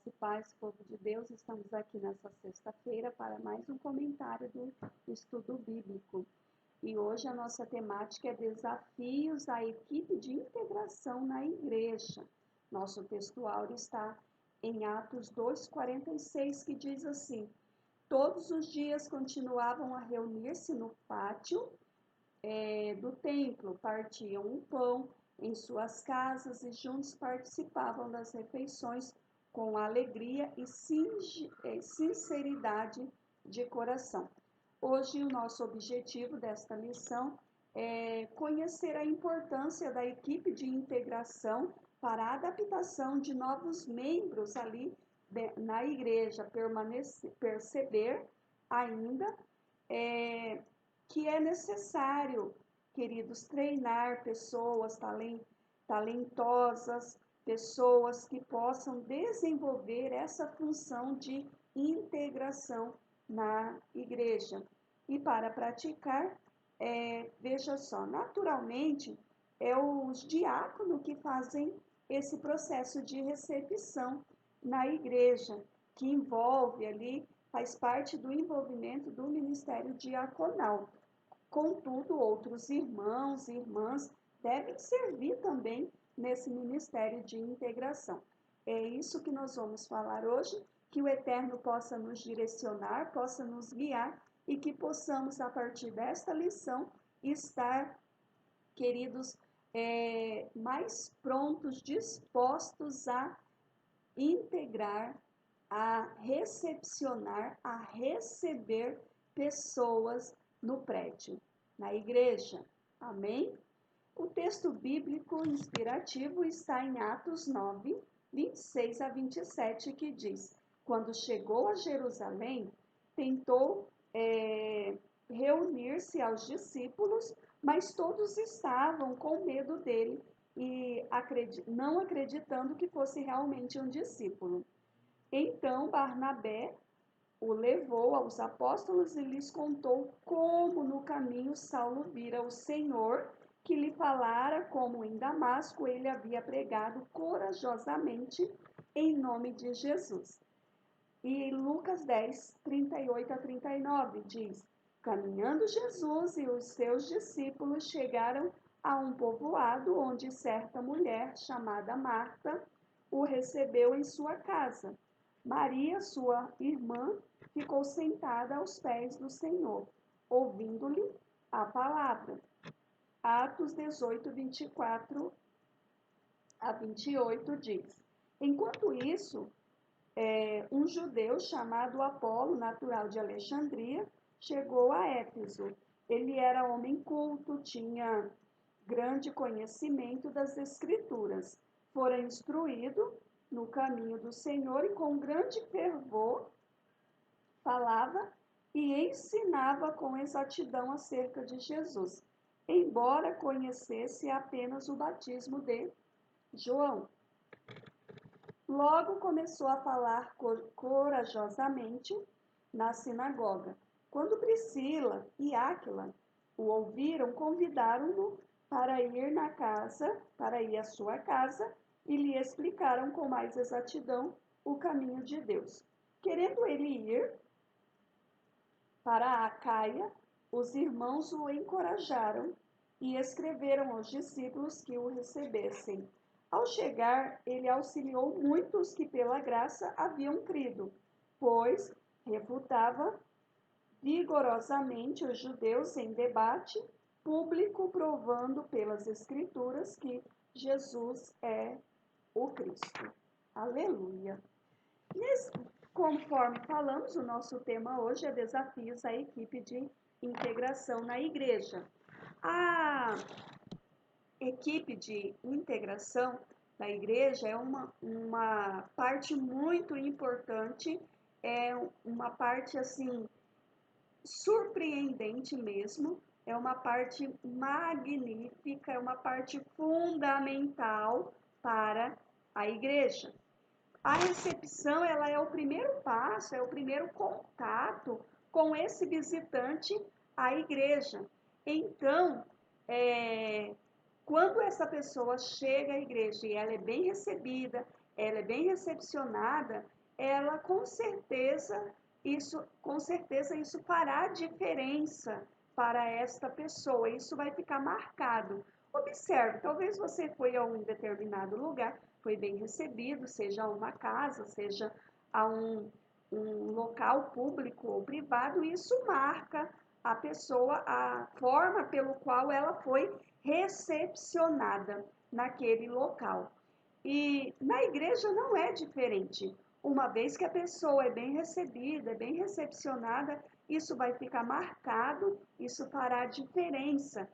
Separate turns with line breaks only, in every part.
Graça e paz, povo de Deus, estamos aqui nessa sexta-feira para mais um comentário do estudo bíblico. E hoje a nossa temática é desafios à equipe de integração na igreja. Nosso textuário está em Atos 2:46, que diz assim: todos os dias continuavam a reunir-se no pátio do templo, partiam o pão em suas casas e juntos participavam das refeições com alegria e sinceridade de coração. Hoje o nosso objetivo desta lição é conhecer a importância da equipe de integração para a adaptação de novos membros ali na igreja, perceber ainda que é necessário, queridos, treinar pessoas talentosas, pessoas que possam desenvolver essa função de integração na igreja. E para praticar, veja só, naturalmente, é os diáconos que fazem esse processo de recepção na igreja, que envolve ali, faz parte do envolvimento do ministério diaconal. Contudo, outros irmãos e irmãs devem servir também nesse ministério de integração. É isso que nós vamos falar hoje, que o Eterno possa nos direcionar, possa nos guiar e que possamos, a partir desta lição, estar, queridos, mais prontos, dispostos a integrar, a recepcionar, a receber pessoas no prédio, na igreja. Amém? O texto bíblico inspirativo está em Atos 9, 26 a 27, que diz: quando chegou a Jerusalém, tentou reunir-se aos discípulos, mas todos estavam com medo dele e não acreditando que fosse realmente um discípulo. Então Barnabé o levou aos apóstolos e lhes contou como no caminho Saulo vira o Senhor, que lhe falara como em Damasco ele havia pregado corajosamente em nome de Jesus. E Lucas 10, 38 a 39 diz: caminhando Jesus e os seus discípulos chegaram a um povoado onde certa mulher chamada Marta o recebeu em sua casa. Maria, sua irmã, ficou sentada aos pés do Senhor, ouvindo-lhe a palavra. Atos 18, 24 a 28 diz: enquanto isso, um judeu chamado Apolo, natural de Alexandria, chegou a Éfeso. Ele era homem culto, tinha grande conhecimento das Escrituras. Fora instruído no caminho do Senhor e com grande fervor falava e ensinava com exatidão acerca de Jesus, embora conhecesse apenas o batismo de João. Logo começou a falar corajosamente na sinagoga. Quando Priscila e Áquila o ouviram, convidaram-no para ir à sua casa, e lhe explicaram com mais exatidão o caminho de Deus. Querendo ele ir para a Acaia, os irmãos o encorajaram e escreveram aos discípulos que o recebessem. Ao chegar, ele auxiliou muitos que pela graça haviam crido, pois refutava vigorosamente os judeus em debate público, provando pelas Escrituras que Jesus é o Cristo. Aleluia! Conforme falamos, o nosso tema hoje é desafios à equipe de integração na igreja. A equipe de integração da igreja é uma parte muito importante, é uma parte assim surpreendente mesmo, é uma parte magnífica, é uma parte fundamental para a igreja. A recepção, ela é o primeiro passo, é o primeiro contato com esse visitante à igreja. Então, quando essa pessoa chega à igreja e ela é bem recebida, ela é bem recepcionada, ela com certeza isso fará diferença para esta pessoa, isso vai ficar marcado. Observe, talvez você foi a um determinado lugar, foi bem recebido, seja a uma casa, seja a um local público ou privado, isso marca a pessoa, a forma pelo qual ela foi recepcionada naquele local. E na igreja não é diferente. Uma vez que a pessoa é bem recebida, é bem recepcionada, isso vai ficar marcado, isso fará diferença.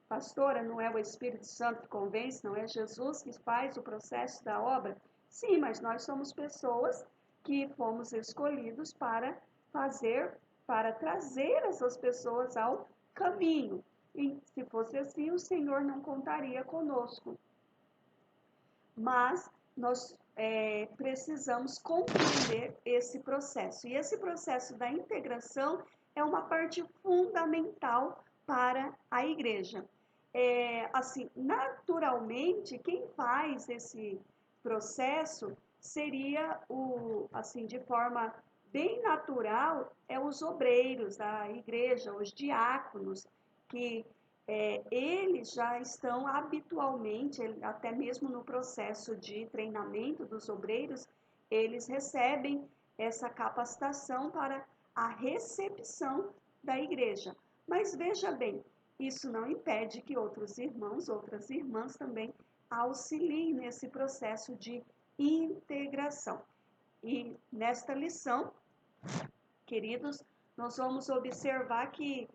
Pastora, não é o Espírito Santo que convence, não é Jesus que faz o processo da obra? Sim, mas nós somos pessoas que fomos escolhidos para fazer, para trazer essas pessoas ao caminho. E se fosse assim, o Senhor não contaria conosco. Mas nós precisamos compreender esse processo. E esse processo da integração é uma parte fundamental para a igreja. Assim, naturalmente, quem faz esse processo seria assim, de forma bem natural, os obreiros da igreja, os diáconos, que eles já estão habitualmente, até mesmo no processo de treinamento dos obreiros, eles recebem essa capacitação para a recepção da igreja. Mas veja bem, isso não impede que outros irmãos, outras irmãs também auxiliem nesse processo de integração. E nesta lição, queridos, nós vamos observar que,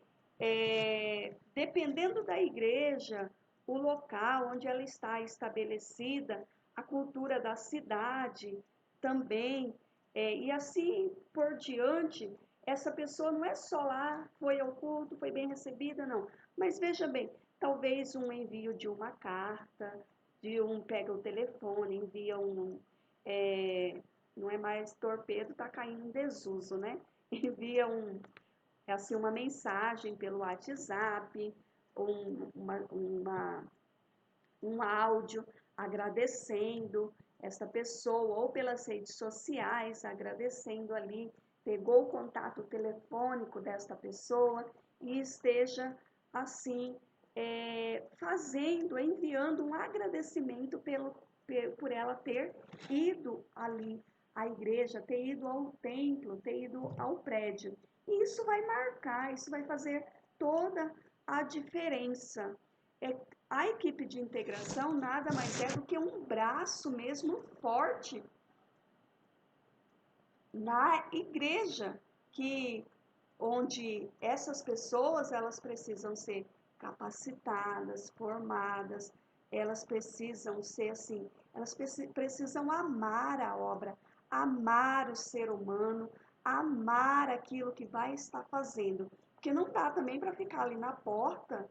dependendo da igreja, o local onde ela está estabelecida, a cultura da cidade também, e assim por diante, essa pessoa não é só lá, foi ao culto, foi bem recebida, não. Mas veja bem, talvez um envio de uma carta, pega o telefone, envia não é mais torpedo, está caindo em desuso, né? Envia assim, uma mensagem pelo WhatsApp, um áudio agradecendo essa pessoa, ou pelas redes sociais, agradecendo ali, pegou o contato telefônico desta pessoa e esteja assim, enviando um agradecimento por ela ter ido ali à igreja, ter ido ao templo, ter ido ao prédio. E isso vai marcar, isso vai fazer toda a diferença. A equipe de integração nada mais é do que um braço mesmo forte na igreja, onde essas pessoas elas precisam ser capacitadas, formadas, elas precisam ser assim, elas precisam amar a obra, amar o ser humano, amar aquilo que vai estar fazendo, porque não dá também para ficar ali na porta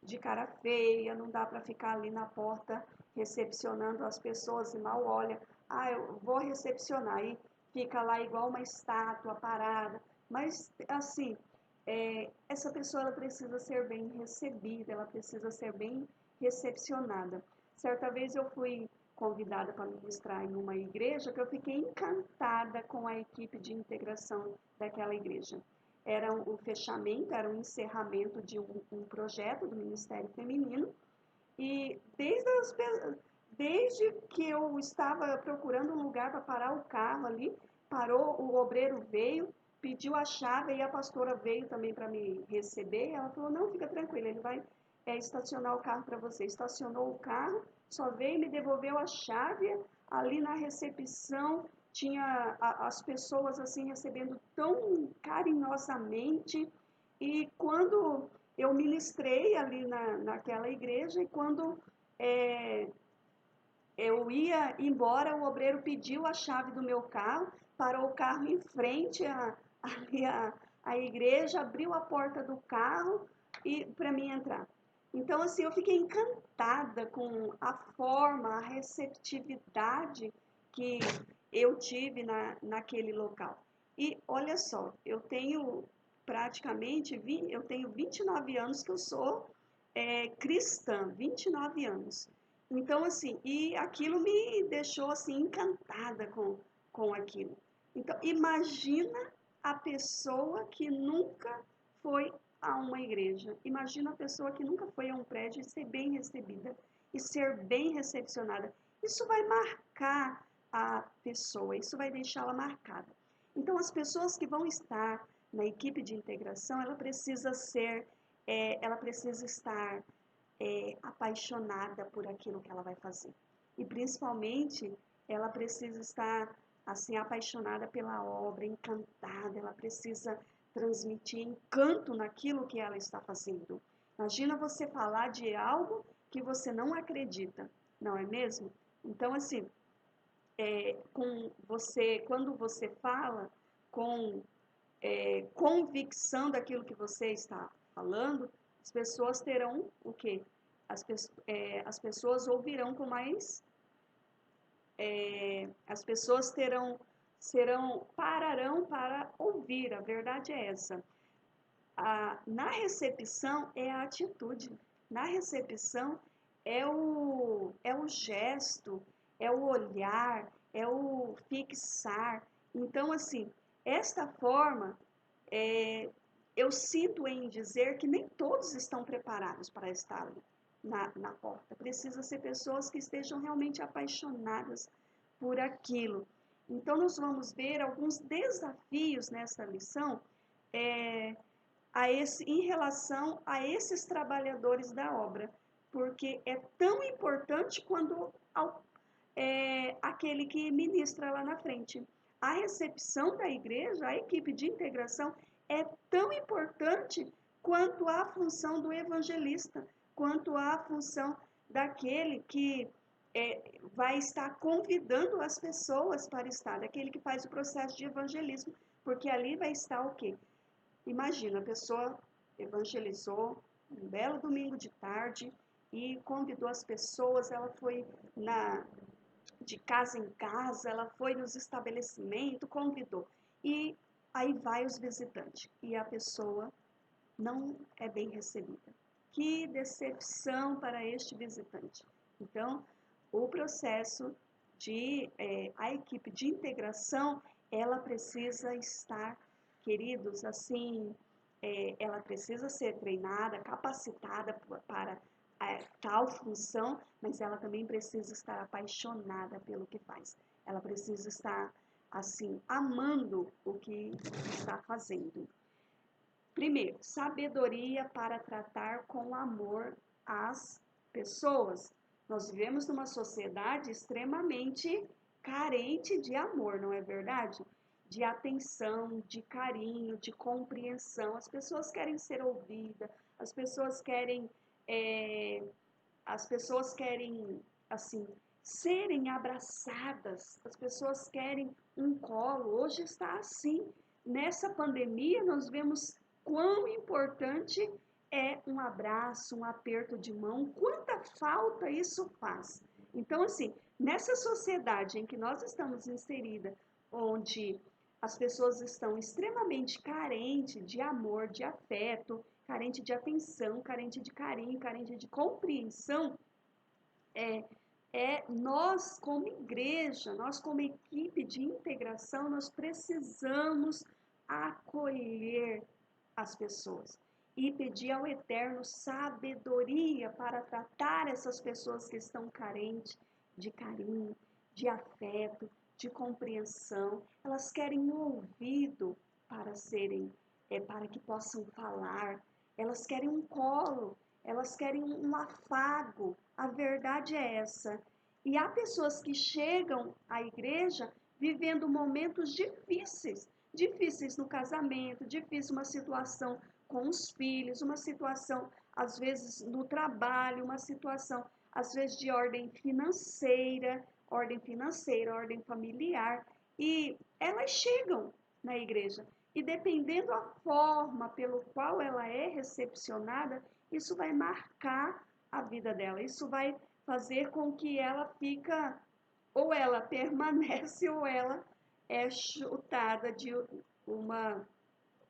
de cara feia, não dá para ficar ali na porta recepcionando as pessoas e mal olha, eu vou recepcionar e fica lá igual uma estátua parada. Mas, assim, essa pessoa ela precisa ser bem recebida, ela precisa ser bem recepcionada. Certa vez eu fui convidada para ministrar em uma igreja que eu fiquei encantada com a equipe de integração daquela igreja. Era o fechamento, era o encerramento de um projeto do Ministério Feminino e desde que eu estava procurando um lugar para parar o carro ali, parou, o obreiro veio, pediu a chave e a pastora veio também para me receber. Ela falou, não, fica tranquila, ele vai estacionar o carro para você. Estacionou o carro, só veio e me devolveu a chave. Ali na recepção tinha as pessoas assim recebendo tão carinhosamente. E quando eu ministrei ali naquela igreja, e quando eu ia embora, o obreiro pediu a chave do meu carro, parou o carro em frente à igreja, abriu a porta do carro e para mim entrar. Então, assim, eu fiquei encantada com a forma, a receptividade que eu tive naquele local. E olha só, eu tenho eu tenho 29 anos que eu sou cristã, 29 anos. Então, assim, e aquilo me deixou, assim, encantada com aquilo. Então, imagina a pessoa que nunca foi a uma igreja. Imagina a pessoa que nunca foi a um prédio e ser bem recebida e ser bem recepcionada. Isso vai marcar a pessoa, isso vai deixá-la marcada. Então, as pessoas que vão estar na equipe de integração, ela precisa estar apaixonada por aquilo que ela vai fazer. E principalmente, ela precisa estar assim apaixonada pela obra, encantada, ela precisa transmitir encanto naquilo que ela está fazendo. Imagina você falar de algo que você não acredita, não é mesmo? Então, assim, quando você fala com convicção daquilo que você está falando, as pessoas terão o quê? As pessoas ouvirão com mais. As pessoas pararão para ouvir, a verdade é essa. Na recepção é a atitude, na recepção é o gesto, é o olhar, é o fixar. Então, assim, esta forma, é, eu sinto em dizer que nem todos estão preparados para estar ali na porta. Precisa ser pessoas que estejam realmente apaixonadas por aquilo. Então, nós vamos ver alguns desafios nessa lição, é, em relação a esses trabalhadores da obra, porque é tão importante quanto aquele que ministra lá na frente. A recepção da igreja, a equipe de integração, é tão importante quanto a função do evangelista, quanto a função daquele que vai estar convidando as pessoas para estar, daquele que faz o processo de evangelismo, porque ali vai estar o quê? Imagina, a pessoa evangelizou um belo domingo de tarde e convidou as pessoas, ela foi de casa em casa, ela foi nos estabelecimentos, convidou. E aí vai os visitantes e a pessoa não é bem recebida. Que decepção para este visitante. Então, o processo a equipe de integração, ela precisa estar, queridos, assim, ela precisa ser treinada, capacitada para tal função, mas ela também precisa estar apaixonada pelo que faz. Ela precisa estar, assim, amando o que está fazendo. Primeiro, sabedoria para tratar com amor as pessoas. Nós vivemos numa sociedade extremamente carente de amor, não é verdade? De atenção, de carinho, de compreensão. As pessoas querem ser ouvidas, as pessoas querem, é, assim, serem abraçadas, as pessoas querem um colo. Hoje está assim. Nessa pandemia, nós vemos quão importante é um abraço, um aperto de mão, quanta falta isso faz. Então, assim, nessa sociedade em que nós estamos inseridas, onde as pessoas estão extremamente carentes de amor, de afeto, carente de atenção, carente de carinho, carente de compreensão, nós como igreja, nós como equipe de integração, nós precisamos acolher as pessoas e pedir ao Eterno sabedoria para tratar essas pessoas que estão carentes de carinho, de afeto, de compreensão. Elas querem um ouvido para que possam falar. Elas querem um colo, elas querem um afago. A verdade é essa. E há pessoas que chegam à igreja vivendo momentos difíceis, difíceis no casamento, difícil uma situação com os filhos, uma situação às vezes no trabalho, uma situação às vezes de ordem familiar, e elas chegam na igreja. E dependendo da forma pelo qual ela é recepcionada, isso vai marcar a vida dela. Isso vai fazer com que ela fica, ou ela permanece, ou ela é chutada uma,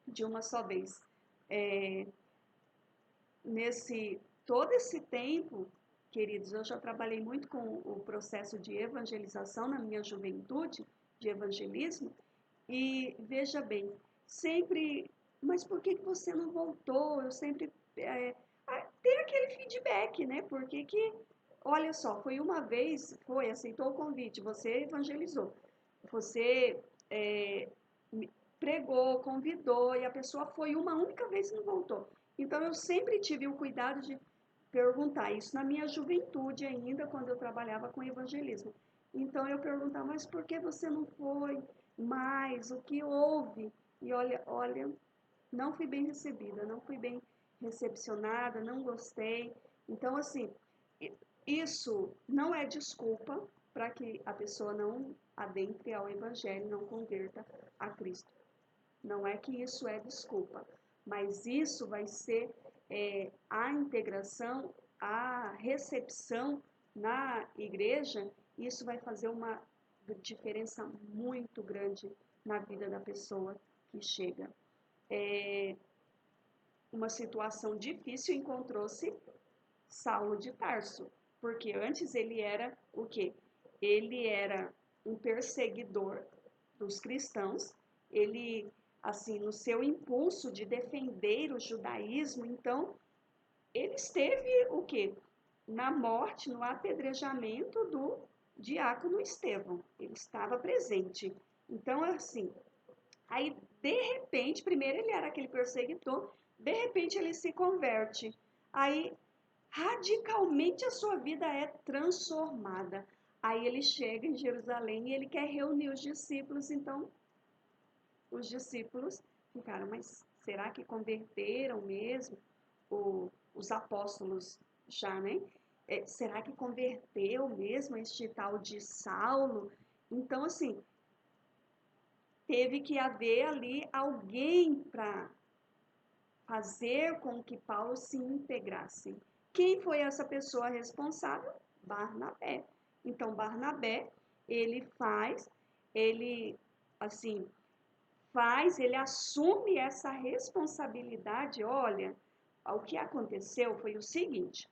de uma só vez. Nesse todo esse tempo, queridos, eu já trabalhei muito com o processo de evangelização na minha juventude, de evangelismo, e veja bem, sempre, mas por que que você não voltou? Eu sempre ter aquele feedback, né? Porque que, olha só, foi uma vez, aceitou o convite, você evangelizou, você é, pregou, convidou, e a pessoa foi uma única vez e não voltou. Então eu sempre tive o cuidado de perguntar isso na minha juventude ainda, quando eu trabalhava com evangelismo. Então eu perguntava, mas por que você não foi mais? O que houve? E olha, não fui bem recebida, não fui bem recepcionada, não gostei. Então, assim, isso não é desculpa para que a pessoa não adentre ao Evangelho, não converta a Cristo. Não é que isso é desculpa, mas isso vai ser a integração, a recepção na igreja, isso vai fazer uma diferença muito grande na vida da pessoa que chega. Uma situação difícil encontrou-se Saulo de Tarso, porque antes ele era o quê? Ele era um perseguidor dos cristãos, ele, assim, no seu impulso de defender o judaísmo, então, ele esteve o quê? Na morte, no apedrejamento do diácono Estevão, ele estava presente. Então, assim, aí, de repente, primeiro ele era aquele perseguidor, de repente ele se converte. Aí, radicalmente a sua vida é transformada. Aí ele chega em Jerusalém e ele quer reunir os discípulos. Então, os discípulos ficaram, mas será que converteram mesmo? Os apóstolos já, né? Será que converteu mesmo este tal de Saulo? Então, assim, teve que haver ali alguém para fazer com que Paulo se integrasse. Quem foi essa pessoa responsável? Barnabé. Então, Barnabé, ele ele, assim, ele assume essa responsabilidade. Olha, o que aconteceu foi o seguinte,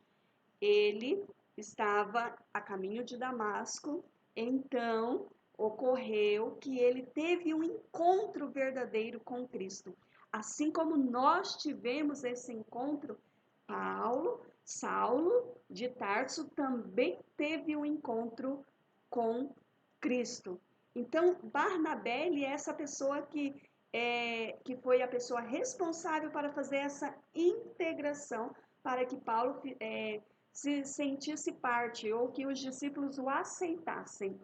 ele estava a caminho de Damasco, então ocorreu que ele teve um encontro verdadeiro com Cristo. Assim como nós tivemos esse encontro, Saulo de Tarso também teve um encontro com Cristo. Então, Barnabé, ele é essa pessoa que foi a pessoa responsável para fazer essa integração, para que Paulo se sentisse parte, ou que os discípulos o aceitassem.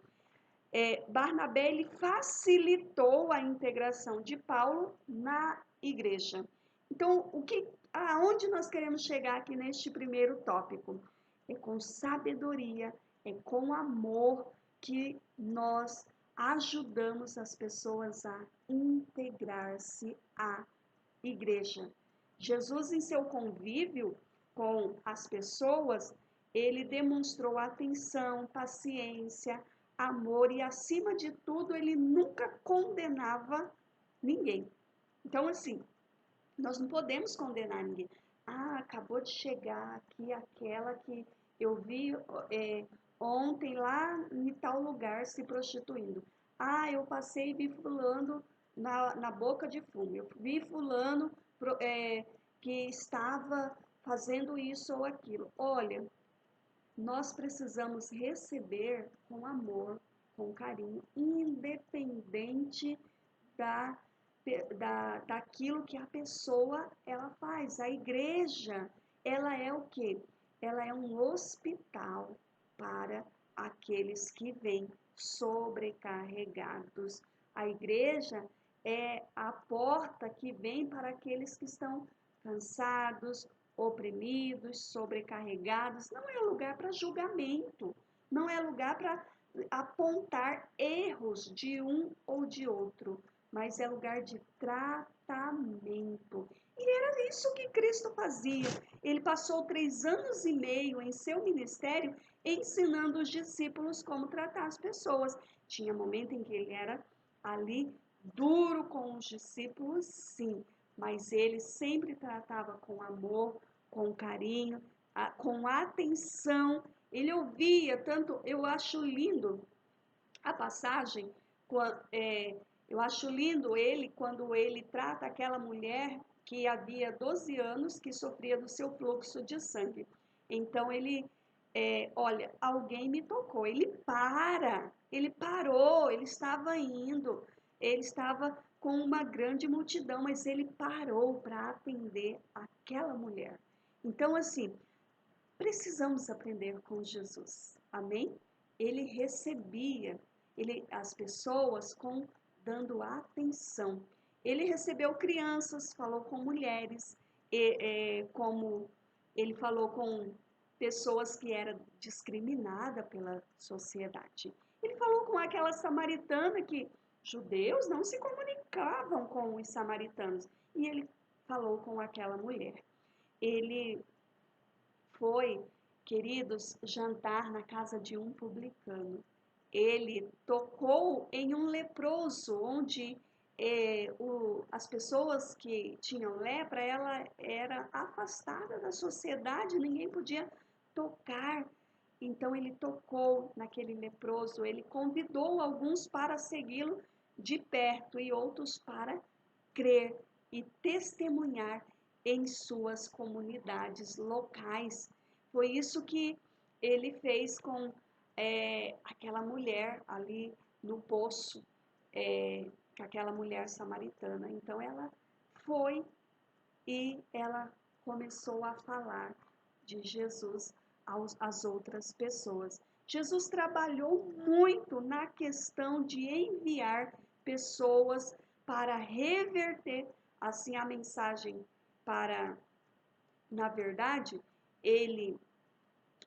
Barnabé, ele facilitou a integração de Paulo na igreja. Então, aonde nós queremos chegar aqui neste primeiro tópico? É com sabedoria, é com amor que nós ajudamos as pessoas a integrar-se à igreja. Jesus, em seu convívio com as pessoas, ele demonstrou atenção, paciência, amor e, acima de tudo, ele nunca condenava ninguém. Então, assim, nós não podemos condenar ninguém. Ah, acabou de chegar aqui aquela que eu vi ontem lá em tal lugar se prostituindo. Ah, eu passei e vi fulano na boca de fumo. Eu vi fulano que estava fazendo isso ou aquilo. Olha, nós precisamos receber com amor, com carinho, independente da, daquilo que a pessoa ela faz. A igreja, ela é o quê? Ela é um hospital para aqueles que vêm sobrecarregados. A igreja é a porta que vem para aqueles que estão cansados, oprimidos, sobrecarregados. Não é lugar para julgamento, não é lugar para apontar erros de um ou de outro, mas é lugar de tratamento. E era isso que Cristo fazia. Ele passou 3 anos e meio em seu ministério ensinando os discípulos como tratar as pessoas. Tinha momento em que ele era ali duro com os discípulos, sim, mas ele sempre tratava com amor, com carinho, com atenção, ele ouvia tanto. Eu acho lindo a passagem, eu acho lindo ele quando ele trata aquela mulher que havia 12 anos que sofria do seu fluxo de sangue. Então olha, alguém me tocou. Ele parou, ele estava indo, ele estava com uma grande multidão, mas ele parou para atender aquela mulher. Então, assim, precisamos aprender com Jesus, amém? Ele recebia as pessoas dando atenção. Ele recebeu crianças, falou com mulheres, como ele falou com pessoas que eram discriminadas pela sociedade. Ele falou com aquela samaritana que judeus não se comunicavam com os samaritanos. E ele falou com aquela mulher. Ele foi, queridos, jantar na casa de um publicano. Ele tocou em um leproso, onde as pessoas que tinham lepra, ela era afastada da sociedade, ninguém podia tocar. Então ele tocou naquele leproso, ele convidou alguns para segui-lo de perto e outros para crer e testemunhar em suas comunidades locais. Foi isso que ele fez com aquela mulher ali no poço, com aquela mulher samaritana. Então ela foi e ela começou a falar de Jesus às outras pessoas. Jesus trabalhou muito na questão de enviar pessoas para reverter assim a mensagem na verdade, ele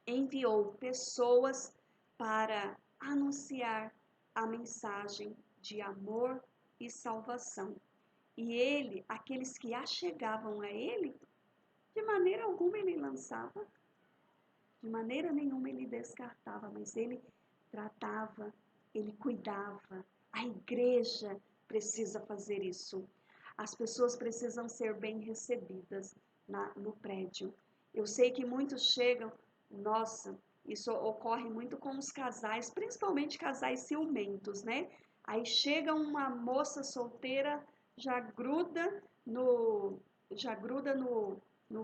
enviou pessoas para anunciar a mensagem de amor e salvação. E aqueles que achegavam a ele, de maneira alguma ele lançava, de maneira nenhuma ele descartava, mas ele tratava, ele cuidava. A igreja precisa fazer isso. As pessoas precisam ser bem recebidas no prédio. Eu sei que muitos chegam, nossa, isso ocorre muito com os casais, principalmente casais ciumentos, né? Aí chega uma moça solteira, já gruda no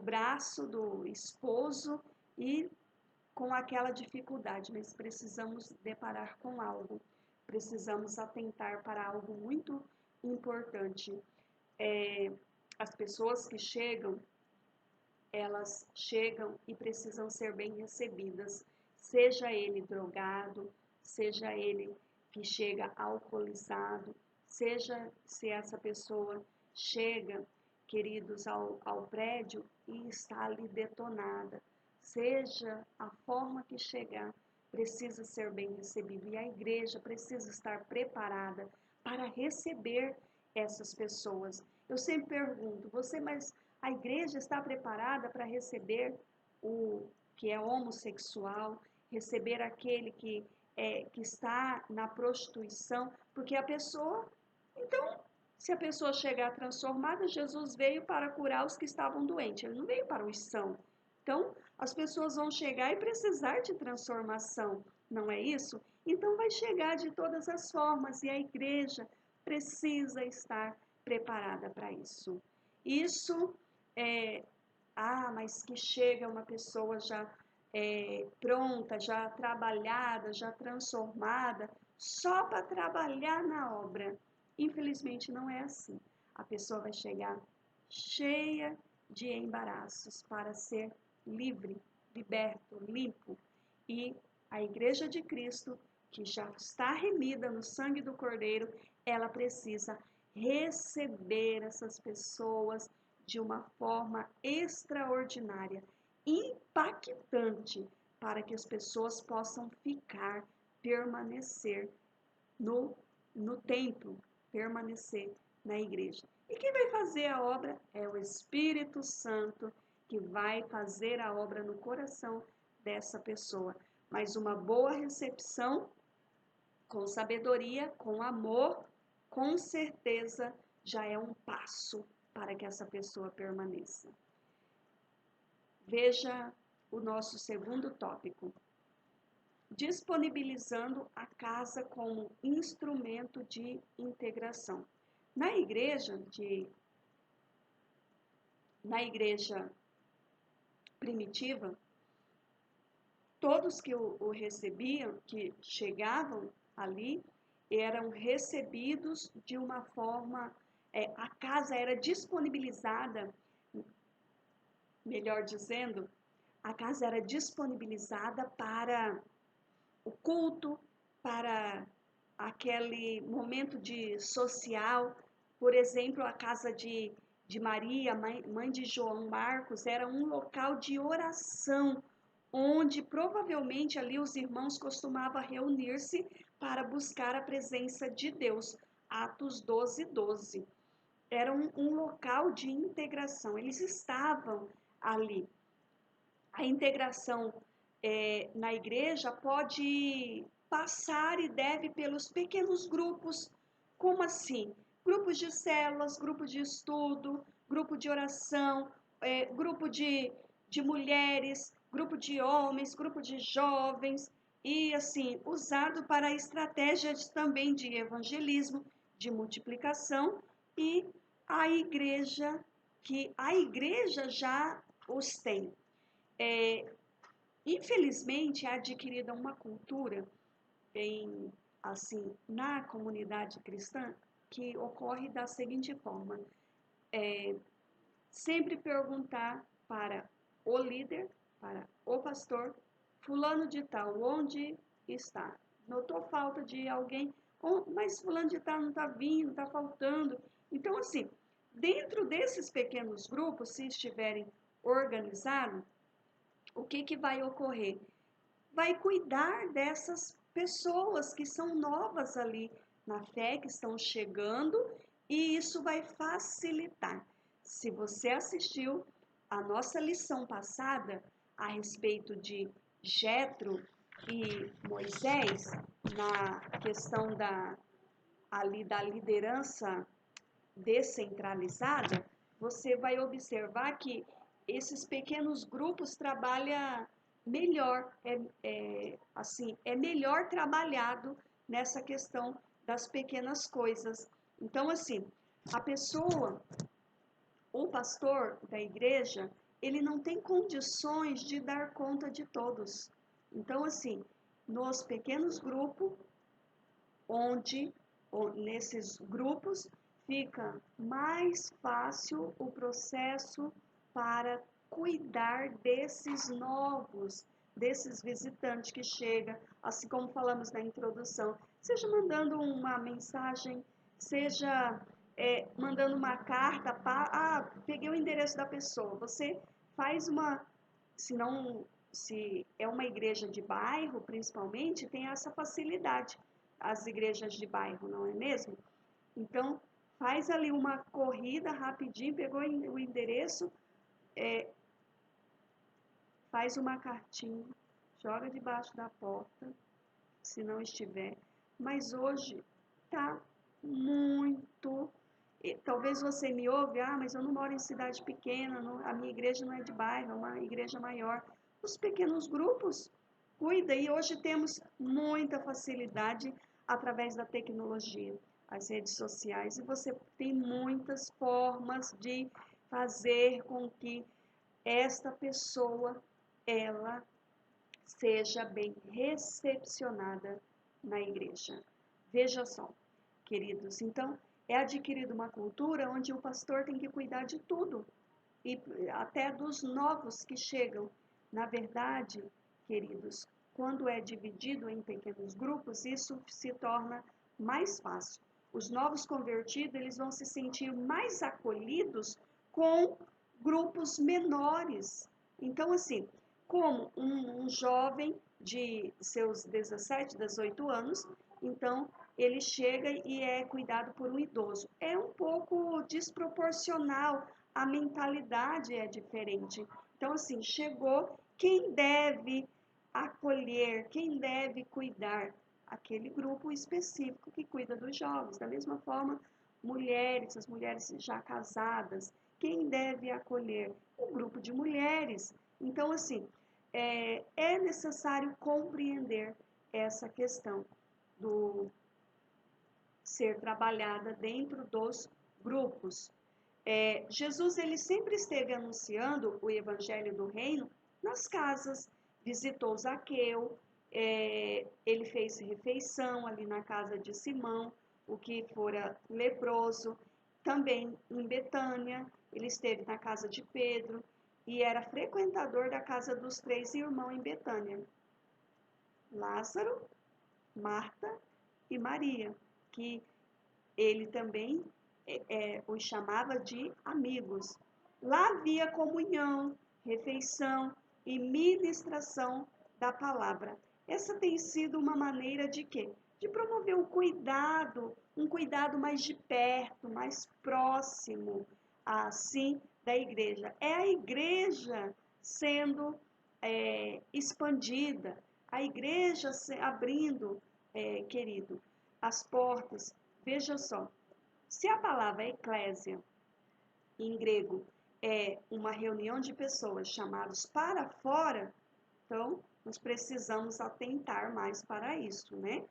braço do esposo e com aquela dificuldade, mas precisamos deparar com algo, precisamos atentar para algo muito importante. As pessoas que chegam, elas chegam e precisam ser bem recebidas, seja ele drogado, seja ele que chega alcoolizado, seja se essa pessoa chega, queridos, ao prédio e está ali detonada, seja a forma que chegar, precisa ser bem recebido e a igreja precisa estar preparada para receber essas pessoas. Eu sempre pergunto, mas a igreja está preparada para receber o que é homossexual, receber aquele que está na prostituição, porque então, se a pessoa chegar transformada, Jesus veio para curar os que estavam doentes, ele não veio para os sãos. Então, as pessoas vão chegar e precisar de transformação, não é isso? Então, vai chegar de todas as formas e a igreja precisa estar preparada para isso. Isso mas que chega uma pessoa já pronta, já trabalhada, já transformada, só para trabalhar na obra. Infelizmente não é assim. A pessoa vai chegar cheia de embaraços para ser livre, liberto, limpo. E a Igreja de Cristo, que já está remida no sangue do Cordeiro, ela precisa receber essas pessoas de uma forma extraordinária, impactante, para que as pessoas possam permanecer no templo, permanecer na igreja. E quem vai fazer a obra é o Espírito Santo, que vai fazer a obra no coração dessa pessoa. Mas uma boa recepção, com sabedoria, com amor, com certeza já é um passo para que essa pessoa permaneça. Veja o nosso segundo tópico, disponibilizando a casa como instrumento de integração. Na igreja primitiva, todos que o recebiam, que chegavam ali, eram recebidos de uma forma, a casa era disponibilizada, melhor dizendo, a casa era disponibilizada para o culto, para aquele momento de social. Por exemplo, a casa de Maria, mãe de João Marcos, era um local de oração, onde provavelmente ali os irmãos costumavam reunir-se para buscar a presença de Deus. Atos 12, 12. Era um local de integração, eles estavam ali. A integração na igreja pode passar e deve pelos pequenos grupos. Como assim? Grupos de células, grupo de estudo, grupo de oração, grupo de mulheres, grupo de homens, grupo de jovens, e assim, usado para estratégias também de evangelismo, de multiplicação, e a igreja já os tem. Infelizmente, é adquirida uma cultura na comunidade cristã que ocorre da seguinte forma: sempre perguntar para o líder, para o pastor, fulano de tal, onde está? Notou falta de alguém? Mas fulano de tal não está vindo, está faltando. Então, assim, dentro desses pequenos grupos, se estiverem organizados, o que vai ocorrer? Vai cuidar dessas pessoas que são novas ali na fé, que estão chegando, e isso vai facilitar. Se você assistiu a nossa lição passada a respeito de Jetro e Moisés, na questão da liderança descentralizada, você vai observar que esses pequenos grupos trabalham melhor, é melhor trabalhado nessa questão das pequenas coisas. Então, assim, a pessoa, o pastor da igreja, ele não tem condições de dar conta de todos. Então, assim, nos pequenos grupos, nesses grupos, fica mais fácil o processo para cuidar desses novos, desses visitantes que chegam, assim como falamos na introdução, seja mandando uma mensagem, seja mandando uma carta, peguei o endereço da pessoa, você faz se é uma igreja de bairro, principalmente, tem essa facilidade, as igrejas de bairro, não é mesmo? Então, faz ali uma corrida rapidinho, pegou o endereço, faz uma cartinha, joga debaixo da porta, se não estiver. Mas hoje tá muito... Talvez você me ouve, mas eu não moro em cidade pequena, a minha igreja não é de bairro, é uma igreja maior. Os pequenos grupos, cuida, e hoje temos muita facilidade através da tecnologia, as redes sociais, e você tem muitas formas de fazer com que esta pessoa, ela seja bem recepcionada na igreja. Veja só, queridos, então é adquirida uma cultura onde o pastor tem que cuidar de tudo, e até dos novos que chegam. Na verdade, queridos, quando é dividido em pequenos grupos, isso se torna mais fácil. Os novos convertidos, eles vão se sentir mais acolhidos com grupos menores. Então, assim, como um jovem de seus 17, 18 anos, então ele chega e é cuidado por um idoso. É um pouco desproporcional, a mentalidade é diferente. Então, assim, chegou, quem deve acolher, quem deve cuidar? Aquele grupo específico que cuida dos jovens. Da mesma forma, mulheres, as mulheres já casadas, quem deve acolher? O grupo de mulheres. Então, assim, é necessário compreender essa questão do ser trabalhada dentro dos grupos. Jesus ele sempre esteve anunciando o evangelho do reino nas casas, visitou Zaqueu, ele fez refeição ali na casa de Simão, o que fora leproso, também em Betânia, ele esteve na casa de Pedro e era frequentador da casa dos 3 irmãos em Betânia, Lázaro, Marta e Maria, que ele também os chamava de amigos. Lá havia comunhão, refeição e ministração da palavra. Essa tem sido uma maneira de quê? De promover um cuidado mais de perto, mais próximo, assim, da igreja. É a igreja sendo expandida, a igreja abrindo, querido, as portas. Veja só, se a palavra eclésia, em grego, é uma reunião de pessoas chamadas para fora, então nós precisamos atentar mais para isso, né?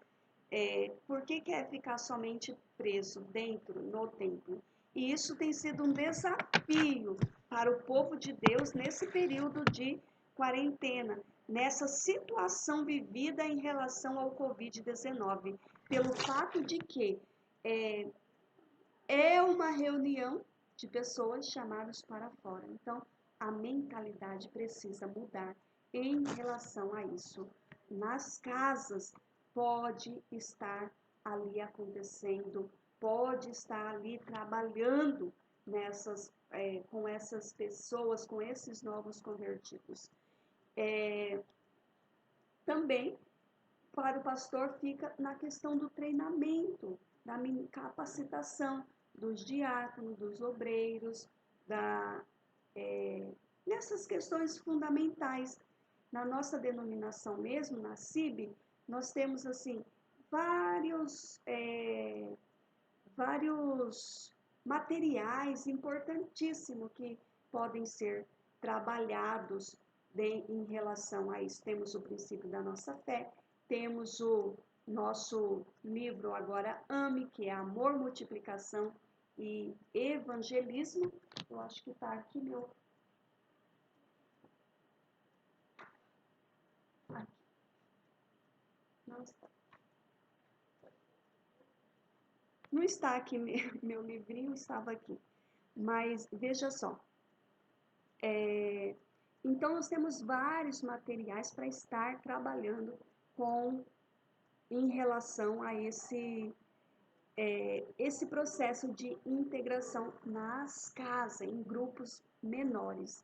Por que quer ficar somente preso dentro, no templo? E isso tem sido um desafio para o povo de Deus nesse período de quarentena, nessa situação vivida em relação ao Covid-19, pelo fato de que é uma reunião de pessoas chamadas para fora. Então, a mentalidade precisa mudar em relação a isso. Nas casas, pode estar ali acontecendo, pode estar ali trabalhando com essas pessoas, com esses novos convertidos. Também, para o pastor, fica na questão do treinamento, da capacitação dos diáconos, dos obreiros, nessas questões fundamentais. Na nossa denominação mesmo, na CIB, nós temos assim vários materiais importantíssimos que podem ser trabalhados em relação a isso. Temos o princípio da nossa fé, temos o nosso livro agora AME, que é Amor, Multiplicação e Evangelismo. Eu acho que está aqui meu... Aqui. Não está. Não está aqui, meu livrinho estava aqui. Mas veja só. Então, nós temos vários materiais para estar trabalhando em relação a esse processo de integração nas casas, em grupos menores.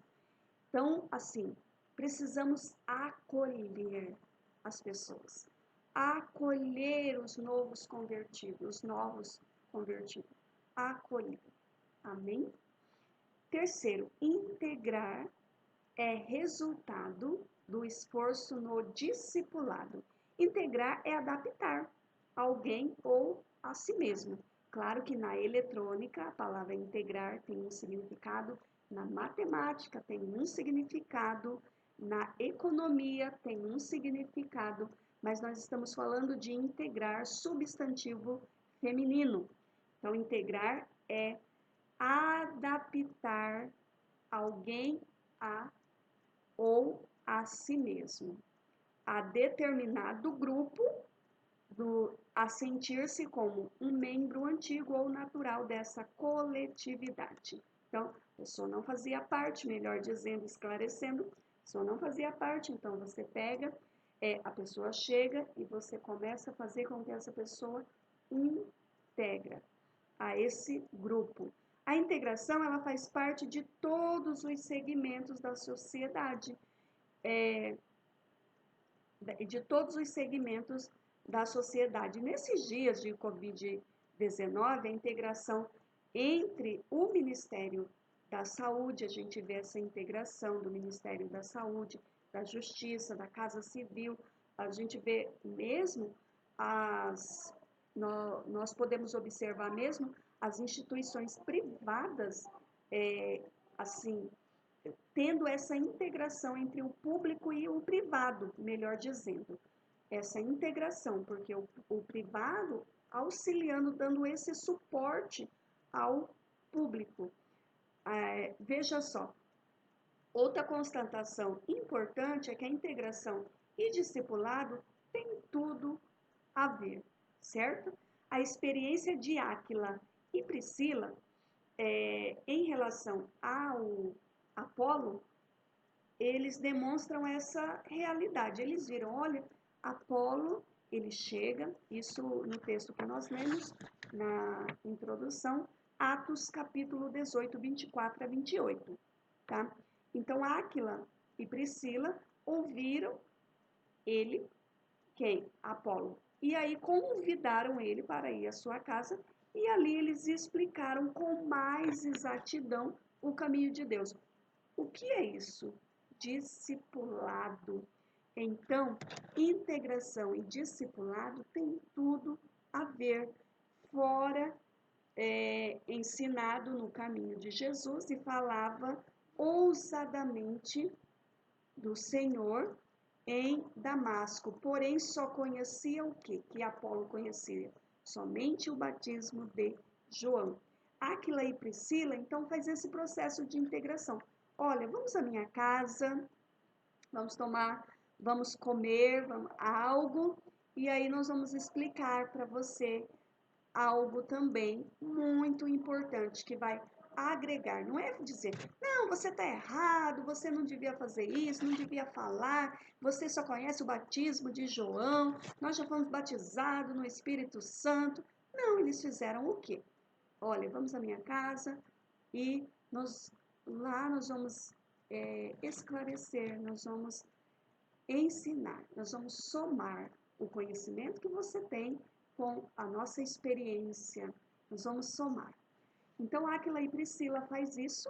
Então, assim, precisamos acolher as pessoas, acolher os novos convertidos, acolher. Amém? Terceiro, integrar é resultado do esforço no discipulado. Integrar é adaptar alguém ou a si mesmo. Claro que na eletrônica a palavra integrar tem um significado, na matemática tem um significado, na economia tem um significado, mas nós estamos falando de integrar substantivo feminino. Então, integrar é adaptar alguém ou a si mesmo, a determinado grupo, a sentir-se como um membro antigo ou natural dessa coletividade. Então, a pessoa não fazia parte, melhor dizendo, esclarecendo, a pessoa não fazia parte, então você pega, a pessoa chega e você começa a fazer com que essa pessoa integra a esse grupo. A integração, ela faz parte de todos os segmentos da sociedade, de todos os segmentos da sociedade. Nesses dias de Covid-19, a integração entre o Ministério da Saúde, a gente vê essa integração do Ministério da Saúde, da Justiça, da Casa Civil, a gente vê mesmo nós podemos observar mesmo as instituições privadas, assim, tendo essa integração entre o público e o privado, melhor dizendo. Essa integração, porque o privado auxiliando, dando esse suporte ao público. Veja só, outra constatação importante é que a integração e discipulado tem tudo a ver, certo? A experiência de Áquila e Priscila em relação ao Apolo, eles demonstram essa realidade. Eles viram, olha, Apolo, ele chega, isso no texto que nós lemos, na introdução, Atos capítulo 18, 24 a 28, tá? Então, Áquila e Priscila ouviram ele, quem? Apolo. E aí convidaram ele para ir à sua casa e ali eles explicaram com mais exatidão o caminho de Deus. O que é isso? Discipulado. Então, integração e discipulado tem tudo a ver, fora ensinado no caminho de Jesus e falava ousadamente do Senhor em Damasco, porém só conhecia o quê? Que Apolo conhecia? Somente o batismo de João. Áquila e Priscila, então, faz esse processo de integração. Olha, vamos à minha casa, vamos comer algo, e aí nós vamos explicar para você algo também muito importante que vai agregar. Não é dizer, não, você está errado, você não devia fazer isso, não devia falar, você só conhece o batismo de João, nós já fomos batizados no Espírito Santo. Não, eles fizeram o quê? Olha, vamos à minha casa e lá nós vamos esclarecer, nós vamos ensinar, nós vamos somar o conhecimento que você tem com a nossa experiência, nós vamos somar. Então, Áquila e Priscila faz isso,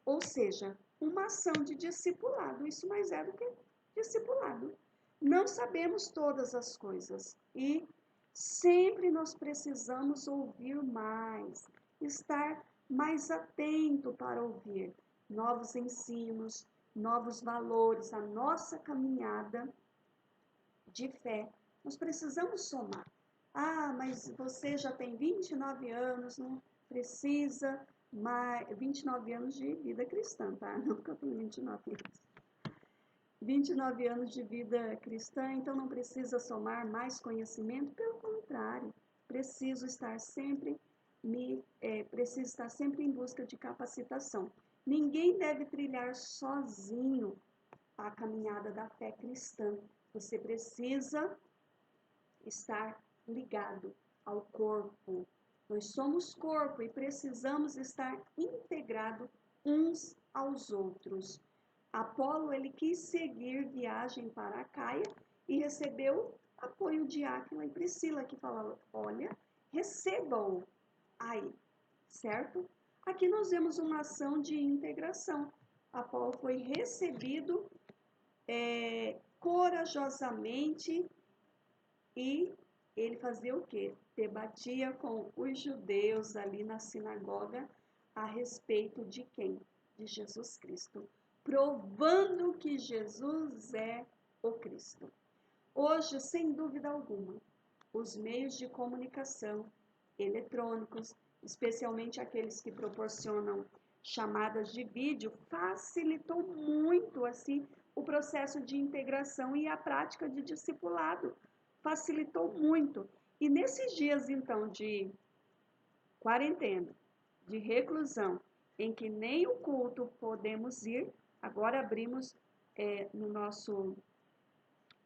ou seja, uma ação de discipulado, isso mais é do que discipulado. Não sabemos todas as coisas e sempre nós precisamos ouvir mais, estar mais atento para ouvir novos ensinos, novos valores, a nossa caminhada de fé. Nós precisamos somar. Ah, mas você já tem 29 anos, não precisa mais. 29 anos de vida cristã, tá? Não que eu tenho 29 anos. 29 anos de vida cristã, então não precisa somar mais conhecimento, pelo contrário, preciso estar sempre em busca de capacitação. Ninguém deve trilhar sozinho a caminhada da fé cristã. Você precisa estar ligado ao corpo. Nós somos corpo e precisamos estar integrados uns aos outros. Apolo, ele quis seguir viagem para a Caia e recebeu apoio de Áquila e Priscila, que falaram, olha, receba-o aí, certo? Aqui nós vemos uma ação de integração. Apolo foi recebido corajosamente e ele fazia o quê? Debatia com os judeus ali na sinagoga a respeito de quem? De Jesus Cristo, provando que Jesus é o Cristo. Hoje, sem dúvida alguma, os meios de comunicação eletrônicos, especialmente aqueles que proporcionam chamadas de vídeo, facilitou muito assim o processo de integração e a prática de discipulado. Facilitou muito. E nesses dias então de quarentena, de reclusão, em que nem o culto podemos ir, agora abrimos no nosso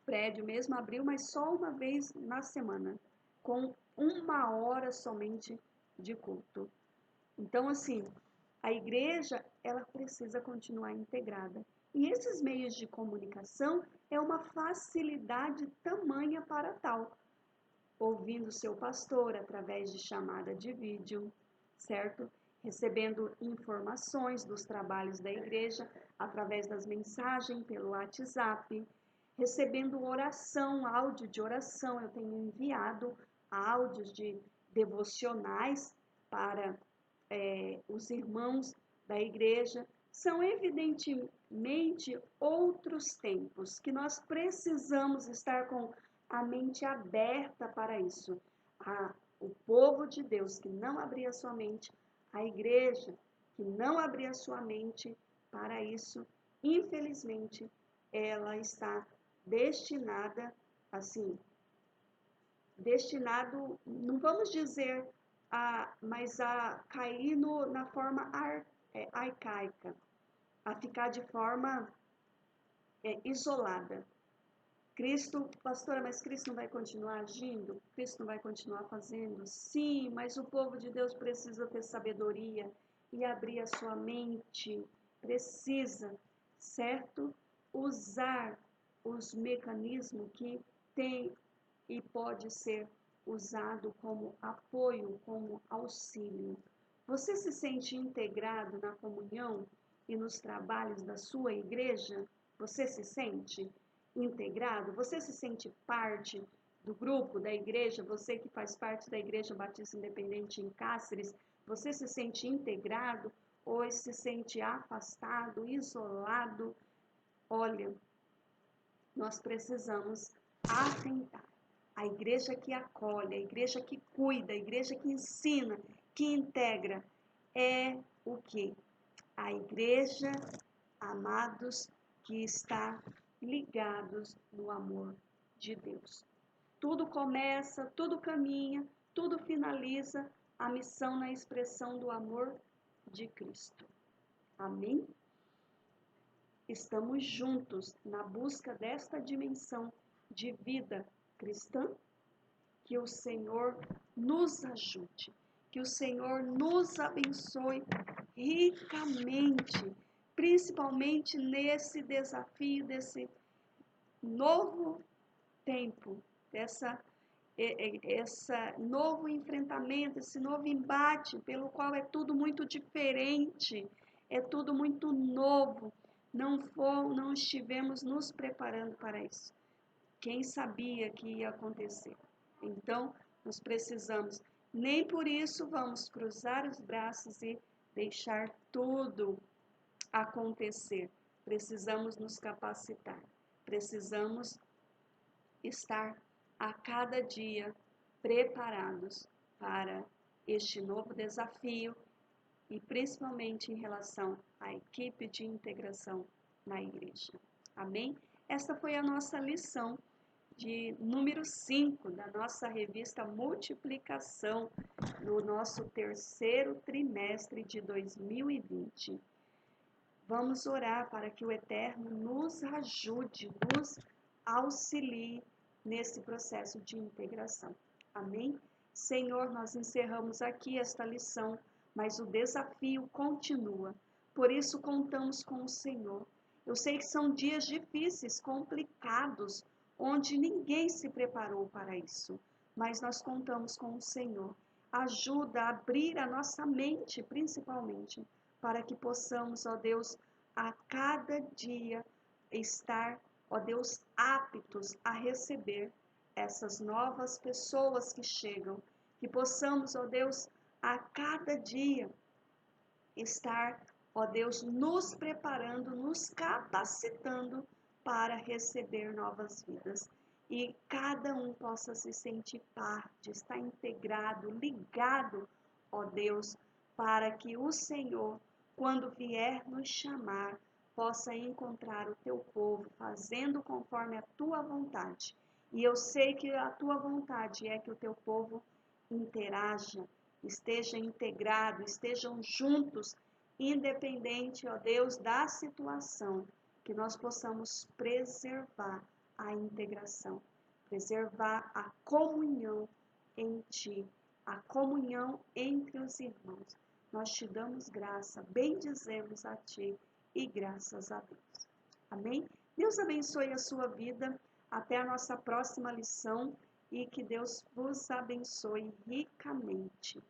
prédio mesmo, abriu, mas só uma vez na semana, com 1 hora somente de culto. Então, assim, a igreja, ela precisa continuar integrada. E esses meios de comunicação é uma facilidade tamanha para tal. Ouvindo seu pastor através de chamada de vídeo, certo? Recebendo informações dos trabalhos da igreja através das mensagens pelo WhatsApp, recebendo oração, áudio de oração. Eu tenho enviado áudios de devocionais para os irmãos da igreja, São evidentemente outros tempos que nós precisamos estar com a mente aberta para isso. O povo de Deus que não abria sua mente, a igreja que não abria sua mente para isso, infelizmente, ela está destinada, assim, destinado, não vamos dizer, mas a cair na forma arcaica, a ficar de forma isolada. Cristo, pastora, mas Cristo não vai continuar agindo? Cristo não vai continuar fazendo? Sim, mas o povo de Deus precisa ter sabedoria e abrir a sua mente, precisa, certo? Usar os mecanismos que tem e pode ser usado como apoio, como auxílio. Você se sente integrado na comunhão e nos trabalhos da sua igreja? Você se sente integrado? Você se sente parte do grupo da igreja? Você que faz parte da Igreja Batista Independente em Cáceres, você se sente integrado ou se sente afastado, isolado? Olha, nós precisamos atentar. A igreja que acolhe, a igreja que cuida, a igreja que ensina, que integra, é o quê? A igreja, amados, que está ligados no amor de Deus. Tudo começa, tudo caminha, tudo finaliza a missão na expressão do amor de Cristo. Amém? Estamos juntos na busca desta dimensão de vida cristã. Que o Senhor nos ajude, que o Senhor nos abençoe ricamente, principalmente nesse desafio, desse novo tempo, esse novo enfrentamento, esse novo embate, pelo qual é tudo muito diferente, é tudo muito novo. Não estivemos nos preparando para isso. Quem sabia que ia acontecer? Então, nós precisamos, nem por isso vamos cruzar os braços e deixar tudo acontecer. Precisamos nos capacitar, precisamos estar a cada dia preparados para este novo desafio e principalmente em relação à equipe de integração na igreja. Amém? Esta foi a nossa lição de número 5 da nossa revista Multiplicação, no nosso terceiro trimestre de 2020. Vamos orar para que o Eterno nos ajude, nos auxilie nesse processo de integração. Amém? Senhor, nós encerramos aqui esta lição, mas o desafio continua. Por isso contamos com o Senhor. Eu sei que são dias difíceis, complicados, onde ninguém se preparou para isso, mas nós contamos com o Senhor. Ajuda a abrir a nossa mente, principalmente, para que possamos, ó Deus, a cada dia estar, ó Deus, aptos a receber essas novas pessoas que chegam, que possamos, ó Deus, a cada dia estar, ó Deus, nos preparando, nos capacitando para receber novas vidas. E cada um possa se sentir parte, estar integrado, ligado, ó Deus, para que o Senhor, quando vier nos chamar, possa encontrar o teu povo fazendo conforme a tua vontade. E eu sei que a tua vontade é que o teu povo interaja, esteja integrado, estejam juntos, independente, ó Deus, da situação, que nós possamos preservar a integração, preservar a comunhão em Ti, a comunhão entre os irmãos. Nós te damos graça, bendizemos a Ti e graças a Deus. Amém? Deus abençoe a sua vida. Até a nossa próxima lição e que Deus vos abençoe ricamente.